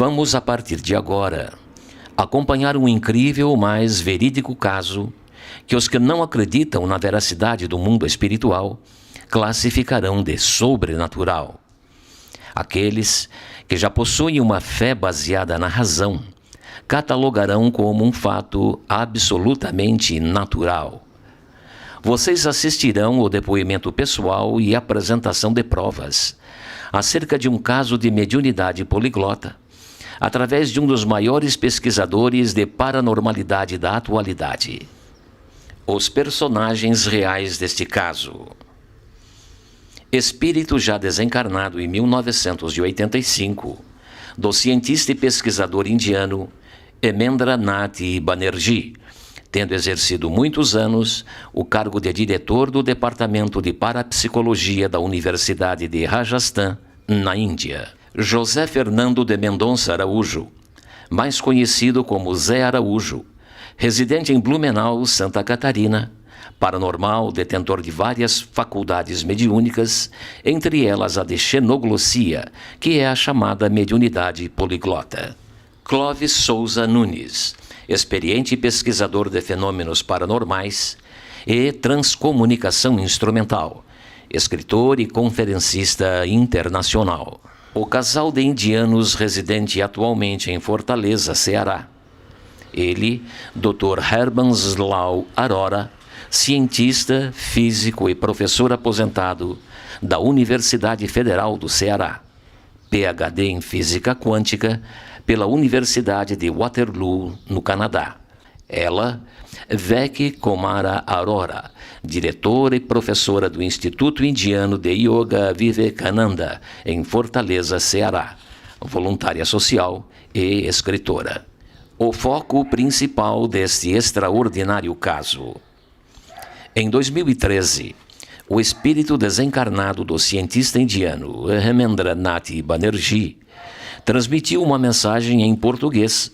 Vamos, a partir de agora, acompanhar um incrível, mas verídico caso que os que não acreditam na veracidade do mundo espiritual classificarão de sobrenatural. Aqueles que já possuem uma fé baseada na razão catalogarão como um fato absolutamente natural. Vocês assistirão ao depoimento pessoal e apresentação de provas acerca de um caso de mediunidade poliglota, através de um dos maiores pesquisadores de paranormalidade da atualidade. Os personagens reais deste caso. Espírito já desencarnado em 1985, do cientista e pesquisador indiano Hemendra Nath Banerjee, tendo exercido muitos anos o cargo de diretor do Departamento de Parapsicologia da Universidade de Rajasthan, na Índia. José Fernando de Mendonça Araújo, mais conhecido como Zé Araújo, residente em Blumenau, Santa Catarina, paranormal, detentor de várias faculdades mediúnicas, entre elas a de xenoglossia, que é a chamada mediunidade poliglota. Clóvis Souza Nunes, experiente pesquisador de fenômenos paranormais e transcomunicação instrumental, escritor e conferencista internacional. O casal de indianos residente atualmente em Fortaleza, Ceará. Ele, Dr. Hermanslau Arora, cientista, físico e professor aposentado da Universidade Federal do Ceará. PhD em Física Quântica pela Universidade de Waterloo, no Canadá. Ela, Vek Komara Arora, diretora e professora do Instituto Indiano de Yoga Vivekananda, em Fortaleza, Ceará, voluntária social e escritora. O foco principal deste extraordinário caso. Em 2013, o espírito desencarnado do cientista indiano Hemendra Nath Banerjee transmitiu uma mensagem em português,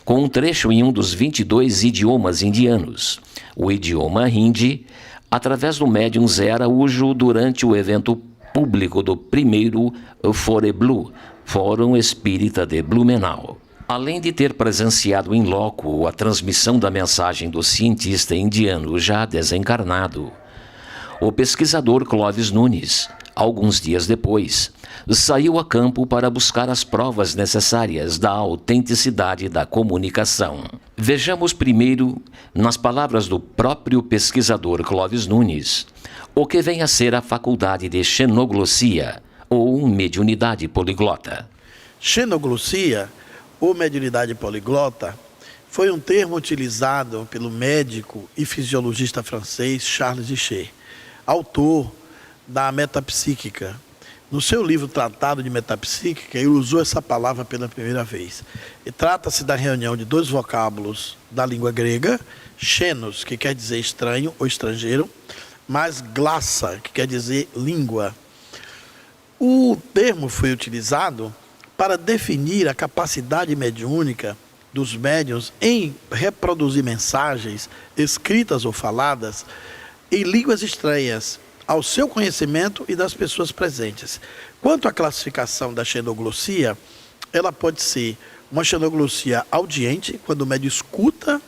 com um trecho em um dos 22 idiomas indianos, o idioma hindi, através do médium Zé Araújo durante o evento público do primeiro ForeBlu, Fórum Espírita de Blumenau. Além de ter presenciado em loco a transmissão da mensagem do cientista indiano já desencarnado, o pesquisador Clóvis Nunes, alguns dias depois, saiu a campo para buscar as provas necessárias da autenticidade da comunicação. Vejamos primeiro, nas palavras do próprio pesquisador Clóvis Nunes, o que vem a ser a faculdade de xenoglossia, ou mediunidade poliglota. Xenoglossia, ou mediunidade poliglota, foi um termo utilizado pelo médico e fisiologista francês Charles Duché, autor da Metapsíquica. No seu livro Tratado de Metapsíquica, ele usou essa palavra pela primeira vez. E trata-se da reunião de dois vocábulos da língua grega, xenos, que quer dizer estranho ou estrangeiro, mais glassa, que quer dizer língua. O termo foi utilizado para definir a capacidade mediúnica dos médiuns em reproduzir mensagens, escritas ou faladas, em línguas estranhas, ao seu conhecimento e das pessoas presentes. Quanto à classificação da xenoglossia, ela pode ser uma xenoglossia audiente, quando o médium escuta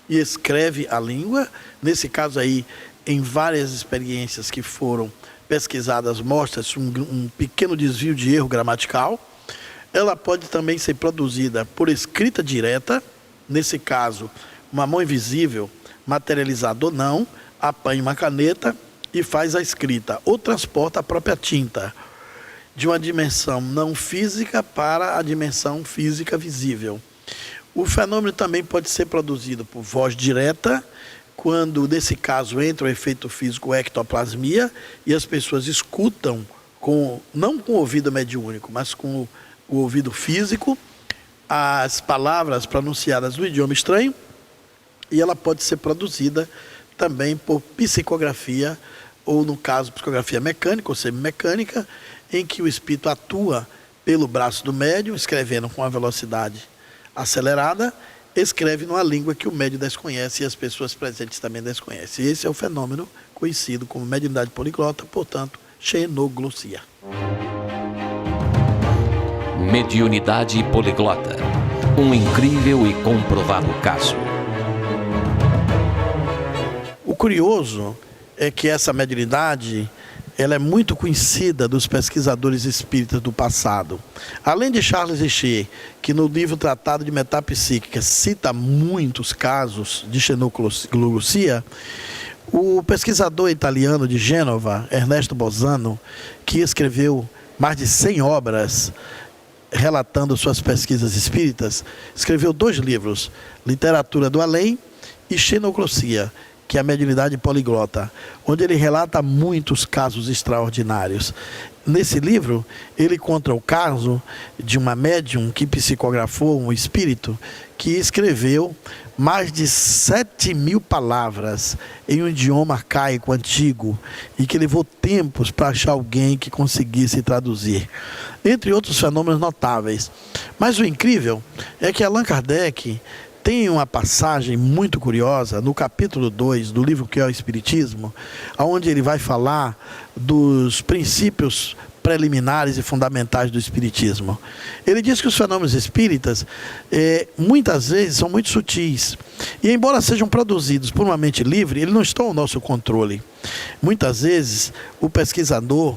e escreve a língua. Nesse caso aí, em várias experiências que foram pesquisadas, mostra-se um pequeno desvio de erro gramatical. Ela pode também ser produzida por escrita direta, nesse caso, uma mão invisível, materializada ou não, apanha uma caneta e faz a escrita, ou transporta a própria tinta, de uma dimensão não física para a dimensão física visível. O fenômeno também pode ser produzido por voz direta, quando, nesse caso, entra o efeito físico ectoplasmia, e as pessoas escutam, não com o ouvido mediúnico, mas com o ouvido físico, as palavras pronunciadas no idioma estranho, e ela pode ser produzida também por psicografia, ou no caso, psicografia mecânica ou semimecânica, em que o espírito atua pelo braço do médium, escrevendo com uma velocidade acelerada, escreve numa língua que o médium desconhece e as pessoas presentes também desconhecem. Esse é o fenômeno conhecido como mediunidade poliglota, portanto, xenoglossia. Mediunidade poliglota. Um incrível e comprovado caso. O curioso é que essa mediunidade, ela é muito conhecida dos pesquisadores espíritas do passado. Além de Charles Richer, que no livro Tratado de Metapsíquica cita muitos casos de xenoglosia, o pesquisador italiano de Gênova, Ernesto Bolzano, que escreveu mais de 100 obras relatando suas pesquisas espíritas, escreveu 2 livros, Literatura do Além e Xenoglosia, que é a mediunidade poliglota, onde ele relata muitos casos extraordinários. Nesse livro, ele conta o caso de uma médium que psicografou um espírito que escreveu mais de 7.000 palavras em um idioma arcaico antigo e que levou tempos para achar alguém que conseguisse traduzir, entre outros fenômenos notáveis. Mas o incrível é que Allan Kardec tem uma passagem muito curiosa no capítulo 2 do livro que é o Espiritismo, onde ele vai falar dos princípios preliminares e fundamentais do Espiritismo. Ele diz que os fenômenos espíritas, muitas vezes, são muito sutis. E embora sejam produzidos por uma mente livre, eles não estão ao nosso controle. Muitas vezes, o pesquisador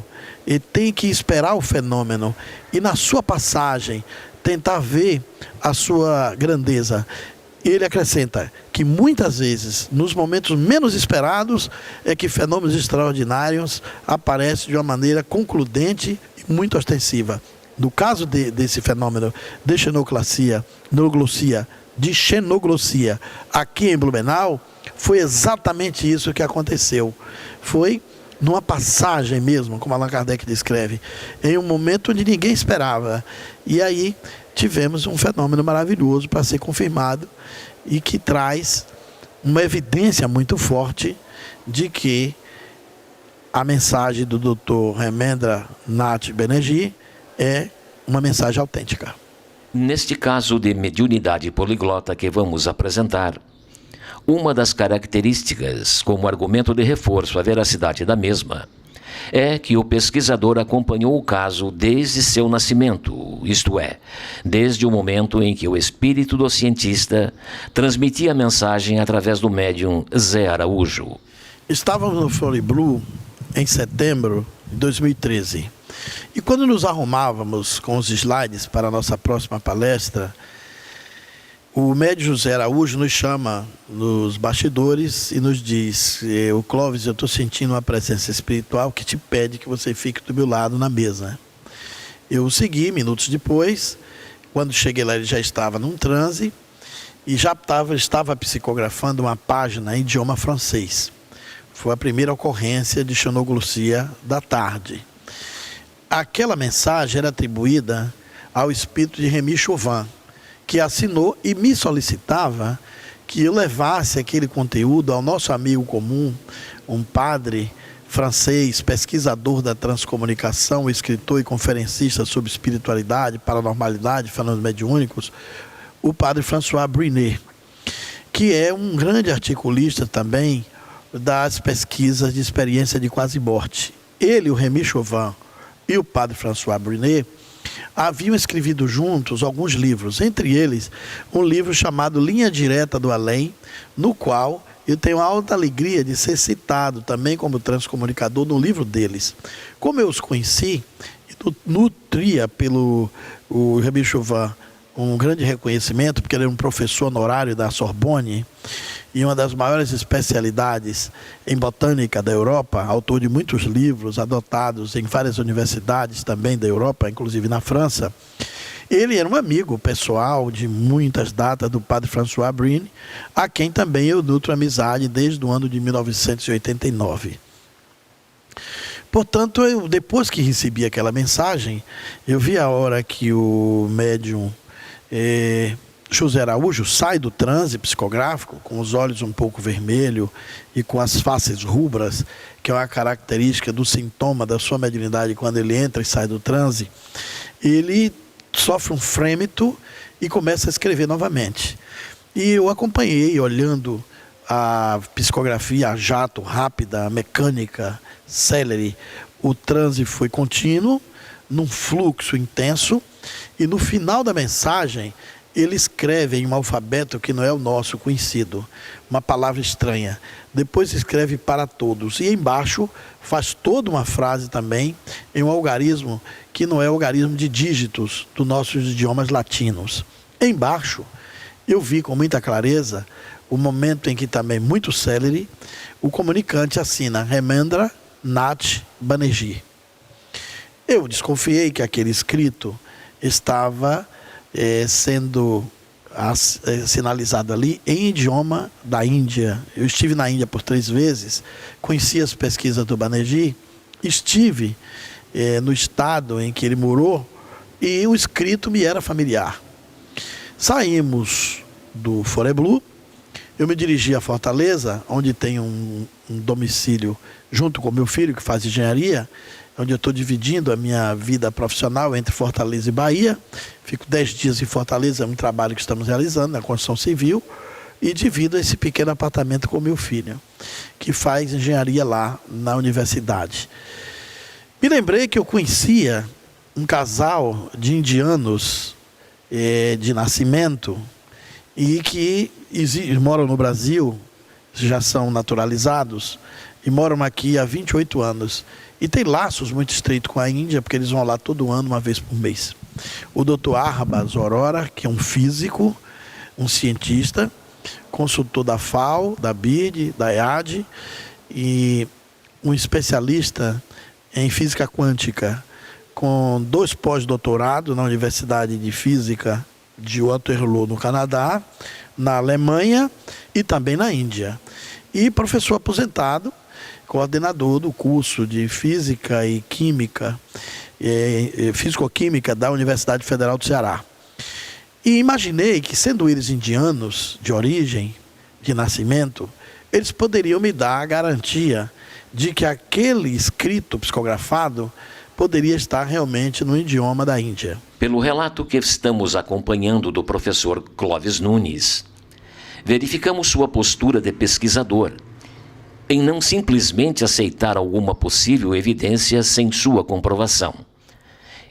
tem que esperar o fenômeno e, na sua passagem, tentar ver a sua grandeza. Ele acrescenta que muitas vezes, nos momentos menos esperados, é que fenômenos extraordinários aparecem de uma maneira concludente e muito ostensiva. No caso desse fenômeno de xenoglossia, aqui em Blumenau, foi exatamente isso que aconteceu. Foi numa passagem mesmo, como Allan Kardec descreve, em um momento onde ninguém esperava. E aí tivemos um fenômeno maravilhoso para ser confirmado e que traz uma evidência muito forte de que a mensagem do Dr. Hemendranath Banerjee é uma mensagem autêntica. Neste caso de mediunidade poliglota que vamos apresentar, uma das características, como argumento de reforço à veracidade da mesma, é que o pesquisador acompanhou o caso desde seu nascimento, isto é, desde o momento em que o espírito do cientista transmitia a mensagem através do médium Zé Araújo. Estávamos no Floriblu em setembro de 2013. E quando nos arrumávamos com os slides para a nossa próxima palestra, o médium José Araújo nos chama nos bastidores e nos diz: o Clóvis, eu estou sentindo uma presença espiritual que te pede que você fique do meu lado na mesa. Eu o segui, minutos depois. Quando cheguei lá, ele já estava num transe e já estava psicografando uma página em idioma francês. Foi a primeira ocorrência de xenoglossia da tarde. Aquela mensagem era atribuída ao espírito de Remy Chauvin, que assinou e me solicitava que eu levasse aquele conteúdo ao nosso amigo comum, um padre francês, pesquisador da transcomunicação, escritor e conferencista sobre espiritualidade, paranormalidade, fenômenos mediúnicos, o padre François Brunet, que é um grande articulista também das pesquisas de experiência de quase morte. Ele, o Remy Chauvin e o padre François Brunet haviam escrevido juntos alguns livros, entre eles um livro chamado Linha Direta do Além, no qual eu tenho a alta alegria de ser citado também como transcomunicador no livro deles. Como eu os conheci, nutria pelo Remy Chauvin um grande reconhecimento, porque ele era um professor honorário da Sorbonne e uma das maiores especialidades em botânica da Europa, autor de muitos livros adotados em várias universidades também da Europa, inclusive na França. Ele era um amigo pessoal de muitas datas do padre François Brunet, a quem também eu nutro amizade desde o ano de 1989. Portanto, depois que recebi aquela mensagem, eu vi a hora que o médium José Araújo sai do transe psicográfico, com os olhos um pouco vermelhos e com as faces rubras, que é uma característica do sintoma da sua mediunidade quando ele entra e sai do transe. Ele sofre um frêmito e começa a escrever novamente. E eu acompanhei, olhando a psicografia a jato, rápida, mecânica, célere. O transe foi contínuo, num fluxo intenso, E no final da mensagem, ele escreve em um alfabeto que não é o nosso conhecido, uma palavra estranha. Depois escreve para todos. E embaixo faz toda uma frase também em um algarismo que não é o algarismo de dígitos dos nossos idiomas latinos. Embaixo, eu vi com muita clareza o momento em que também, muito célere, o comunicante assina Hemendra Nath Banerjee. Eu desconfiei que aquele escrito estava sendo sinalizado ali em idioma da Índia. Eu estive na Índia por 3 vezes, conheci as pesquisas do Banerjee, estive no estado em que ele morou e o escrito me era familiar. Saímos do Foreblu, eu me dirigi a Fortaleza, onde tem um domicílio junto com meu filho, que faz engenharia, onde eu estou dividindo a minha vida profissional entre Fortaleza e Bahia. Fico 10 dias em Fortaleza, é um trabalho que estamos realizando na construção civil, e divido esse pequeno apartamento com meu filho, que faz engenharia lá na universidade. Me lembrei que eu conhecia um casal de indianos de nascimento e que moram no Brasil, já são naturalizados, e moram aqui há 28 anos. E tem laços muito estreitos com a Índia, porque eles vão lá todo ano, uma vez por mês. O Dr. Arbas Aurora, que é um físico, um cientista, consultor da FAO, da BID, da EAD, e um especialista em física quântica, com 2 pós-doutorados na Universidade de Física de Waterloo, no Canadá, na Alemanha e também na Índia. E professor aposentado, coordenador do curso de Física e Química, Físico-Química da Universidade Federal do Ceará. E imaginei que, sendo eles indianos de origem, de nascimento, eles poderiam me dar a garantia de que aquele escrito psicografado poderia estar realmente no idioma da Índia. Pelo relato que estamos acompanhando do professor Clóvis Nunes, verificamos sua postura de pesquisador, em não simplesmente aceitar alguma possível evidência sem sua comprovação.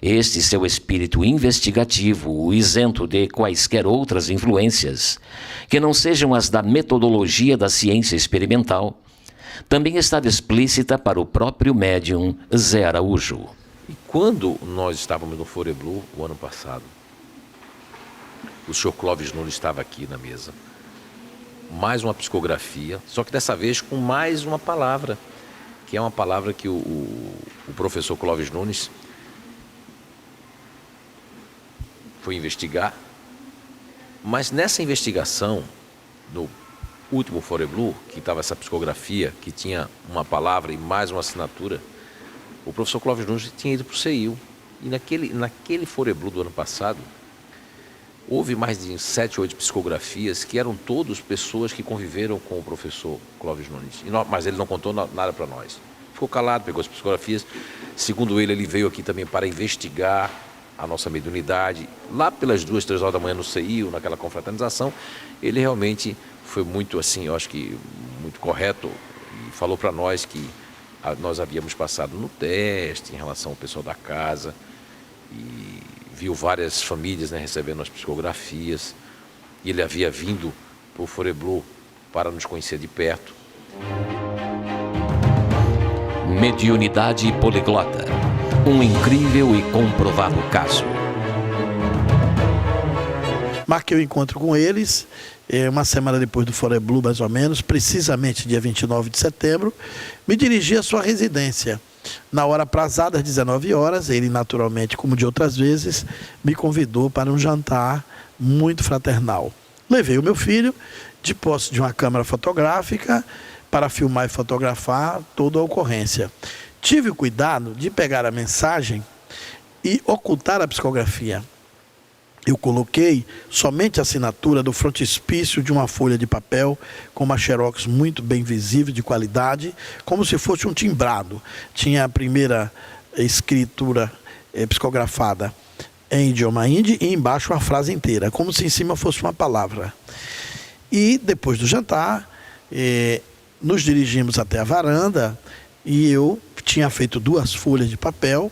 Este seu espírito investigativo, isento de quaisquer outras influências, que não sejam as da metodologia da ciência experimental, também estava explícita para o próprio médium Zé Araújo. E quando nós estávamos no Foreblu, o ano passado, o senhor Clóvis Nunes estava aqui na mesa, mais uma psicografia, só que dessa vez com mais uma palavra, que é uma palavra que o professor Clóvis Nunes foi investigar, mas nessa investigação, no último Foreblu, que estava essa psicografia, que tinha uma palavra e mais uma assinatura, o professor Clóvis Nunes tinha ido para o CEIU. E naquele Foreblu do ano passado, houve mais de 7 ou 8 psicografias que eram todos pessoas que conviveram com o professor Clóvis Nunes. Mas ele não contou nada para nós. Ficou calado, pegou as psicografias. Segundo ele veio aqui também para investigar a nossa mediunidade. Lá pelas 2, 3 horas da manhã no CEIU, naquela confraternização, ele realmente foi muito, assim, eu acho que muito correto e falou para nós que nós havíamos passado no teste em relação ao pessoal da casa e viu várias famílias, né, recebendo as psicografias. E ele havia vindo para o Foreblu para nos conhecer de perto. Mediunidade poliglota. Um incrível e comprovado caso. Marquei o encontro com eles, uma semana depois do Foreblu, mais ou menos, precisamente dia 29 de setembro, me dirigi à sua residência. Na hora aprazada, às 19 horas, ele naturalmente, como de outras vezes, me convidou para um jantar muito fraternal. Levei o meu filho, de posse de uma câmera fotográfica, para filmar e fotografar toda a ocorrência. Tive o cuidado de pegar a mensagem e ocultar a psicografia. Eu coloquei somente a assinatura do frontispício de uma folha de papel com uma xerox muito bem visível, de qualidade, como se fosse um timbrado. Tinha a primeira escritura psicografada em idioma hindi e embaixo a frase inteira, como se em cima fosse uma palavra. E depois do jantar, nos dirigimos até a varanda e eu tinha feito 2 folhas de papel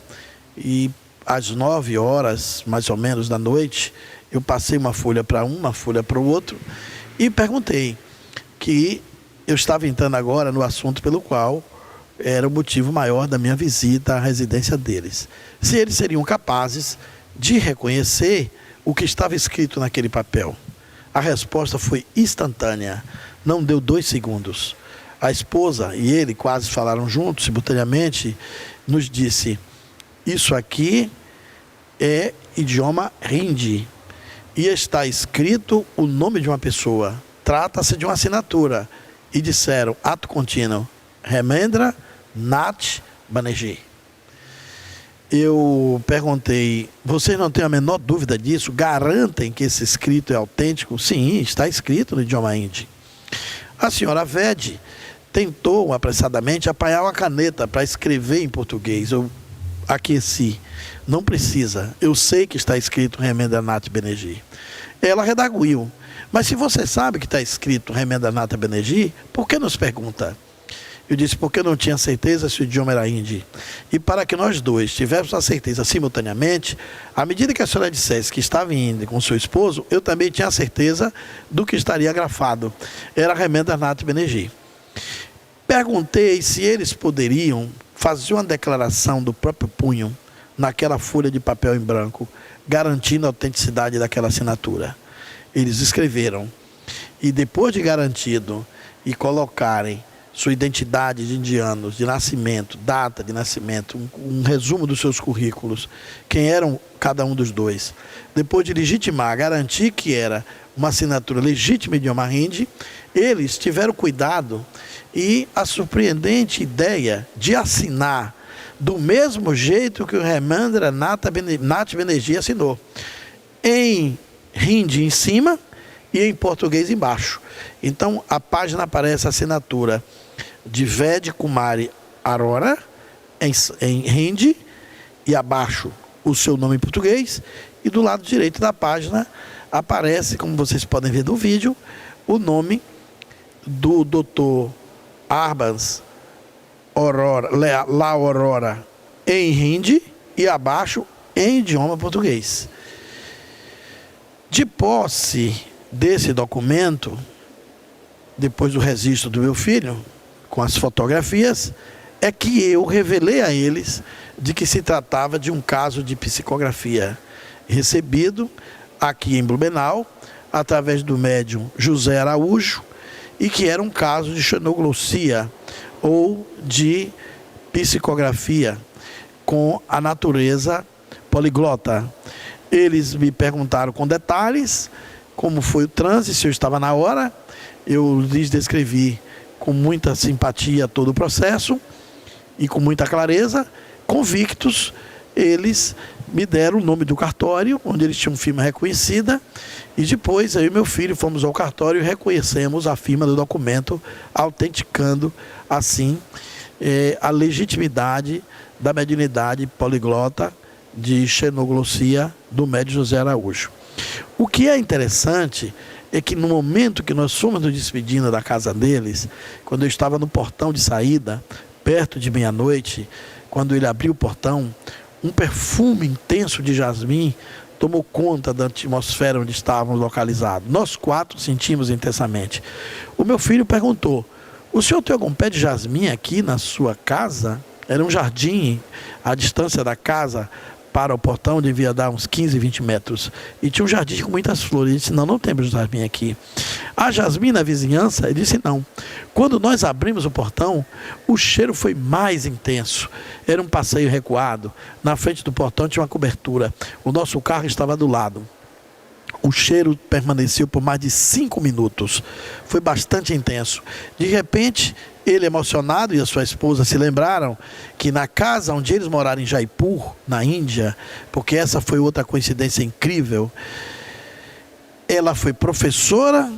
e às 9 horas, mais ou menos, da noite, eu passei uma folha para um, uma folha para o outro, e perguntei que eu estava entrando agora no assunto pelo qual era o motivo maior da minha visita à residência deles. Se eles seriam capazes de reconhecer o que estava escrito naquele papel. A resposta foi instantânea, não deu 2 segundos. A esposa e ele quase falaram juntos, simultaneamente, nos disse: isso aqui é idioma hindi e está escrito o nome de uma pessoa. Trata-se de uma assinatura. E disseram, ato contínuo, Hemendra Nath Banerjee. Eu perguntei, vocês não têm a menor dúvida disso? Garantem que esse escrito é autêntico? Sim, está escrito no idioma hindi. A senhora Ved tentou apressadamente apanhar uma caneta para escrever em português. Eu aqueci. Não precisa. Eu sei que está escrito Hemendra Nath Banerjee. Ela redaguiu. Mas se você sabe que está escrito Hemendra Nath Banerjee, por que nos pergunta? Eu disse, porque eu não tinha certeza se o idioma era hindi. E para que nós dois tivéssemos a certeza simultaneamente, à medida que a senhora dissesse que estava em hindi com seu esposo, eu também tinha certeza do que estaria grafado. Era Hemendra Nath Banerjee. Perguntei se eles poderiam fazer uma declaração do próprio punho naquela folha de papel em branco, garantindo a autenticidade daquela assinatura. Eles escreveram. E depois de garantido e colocarem sua identidade de indianos, de nascimento, data de nascimento, um resumo dos seus currículos, quem eram cada um dos dois, depois de legitimar, garantir que era uma assinatura legítima em idioma hindi, eles tiveram cuidado e a surpreendente ideia de assinar do mesmo jeito que o Hemendra Nath Banerjee assinou, em hindi em cima e em português embaixo. Então a página aparece a assinatura de Ved Kumari Arora em hindi e abaixo o seu nome em português, e do lado direito da página aparece, como vocês podem ver no vídeo, o nome do Dr. Arbans La Aurora em hindi e abaixo em idioma português. De posse desse documento, depois do registro do meu filho, com as fotografias, é que eu revelei a eles de que se tratava de um caso de psicografia recebido aqui em Blumenau, através do médium José Araújo, e que era um caso de xenoglossia ou de psicografia com a natureza poliglota. Eles me perguntaram com detalhes como foi o transe, se eu estava na hora. Eu lhes descrevi com muita simpatia todo o processo e com muita clareza. Convictos, eles me deram o nome do cartório, onde eles tinham firma reconhecida, e depois eu e meu filho fomos ao cartório e reconhecemos a firma do documento, autenticando assim a legitimidade da mediunidade poliglota de xenoglossia do médium José Araújo. O que é interessante é que no momento que nós fomos nos despedindo da casa deles, quando eu estava no portão de saída, perto de meia-noite, quando ele abriu o portão, um perfume intenso de jasmim tomou conta da atmosfera onde estávamos localizados. Nós 4 sentimos intensamente. O meu filho perguntou, o senhor tem algum pé de jasmim aqui na sua casa? Era um jardim, a distância da casa para o portão devia dar uns 15, 20 metros. E tinha um jardim com muitas flores. Ele disse, não temos jasmim aqui. Há jasmim na vizinhança? Ele disse, não. Quando nós abrimos o portão, o cheiro foi mais intenso. Era um passeio recuado. Na frente do portão tinha uma cobertura. O nosso carro estava do lado. O cheiro permaneceu por mais de 5 minutos. Foi bastante intenso. De repente, ele emocionado e a sua esposa se lembraram que na casa onde eles moraram em Jaipur, na Índia, porque essa foi outra coincidência incrível, ela foi professora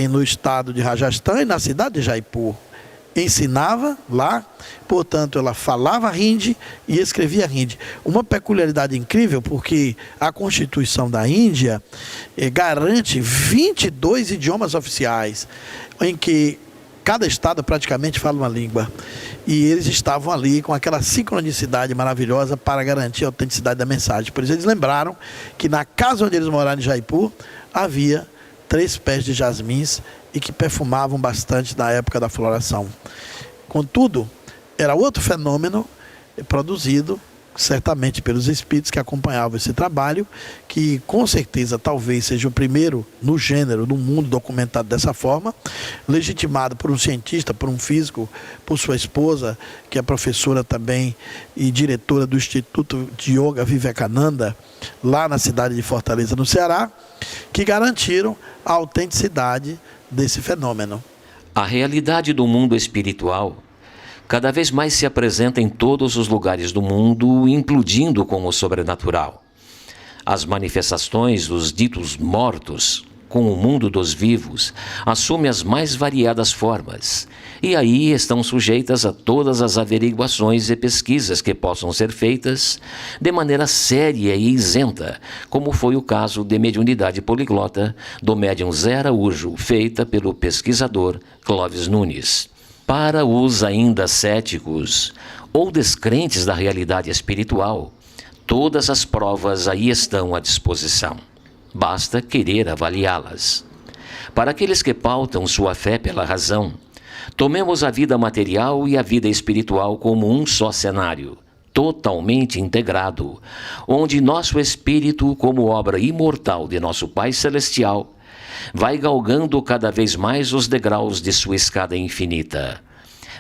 no estado de Rajasthan e na cidade de Jaipur. Ensinava lá, portanto ela falava hindi e escrevia hindi. Uma peculiaridade incrível, porque a Constituição da Índia garante 22 idiomas oficiais, em que cada estado praticamente fala uma língua. e eles estavam ali com aquela sincronicidade maravilhosa para garantir a autenticidade da mensagem. Por isso eles lembraram que na casa onde eles moraram em Jaipur, havia 3 pés de jasmins e que perfumavam bastante na época da floração. Contudo, era outro fenômeno produzido certamente pelos espíritos que acompanhavam esse trabalho, que com certeza talvez seja o primeiro no gênero, no mundo documentado dessa forma, legitimado por um cientista, por um físico, por sua esposa, que é professora também e diretora do Instituto de Yoga Vivekananda, lá na cidade de Fortaleza, no Ceará, que garantiram a autenticidade desse fenômeno. A realidade do mundo espiritual cada vez mais se apresenta em todos os lugares do mundo, incluindo com o sobrenatural. As manifestações dos ditos mortos com o mundo dos vivos assumem as mais variadas formas, e aí estão sujeitas a todas as averiguações e pesquisas que possam ser feitas de maneira séria e isenta, como foi o caso de mediunidade poliglota do médium Zé Araújo, feita pelo pesquisador Clóvis Nunes. Para os ainda céticos ou descrentes da realidade espiritual, todas as provas aí estão à disposição. Basta querer avaliá-las. Para aqueles que pautam sua fé pela razão, tomemos a vida material e a vida espiritual como um só cenário, totalmente integrado, onde nosso espírito, como obra imortal de nosso Pai Celestial, vai galgando cada vez mais os degraus de sua escada infinita.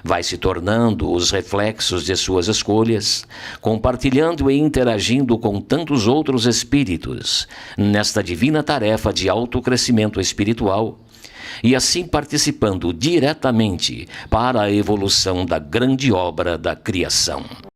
Vai se tornando os reflexos de suas escolhas, compartilhando e interagindo com tantos outros espíritos nesta divina tarefa de autocrescimento espiritual, e assim participando diretamente para a evolução da grande obra da criação.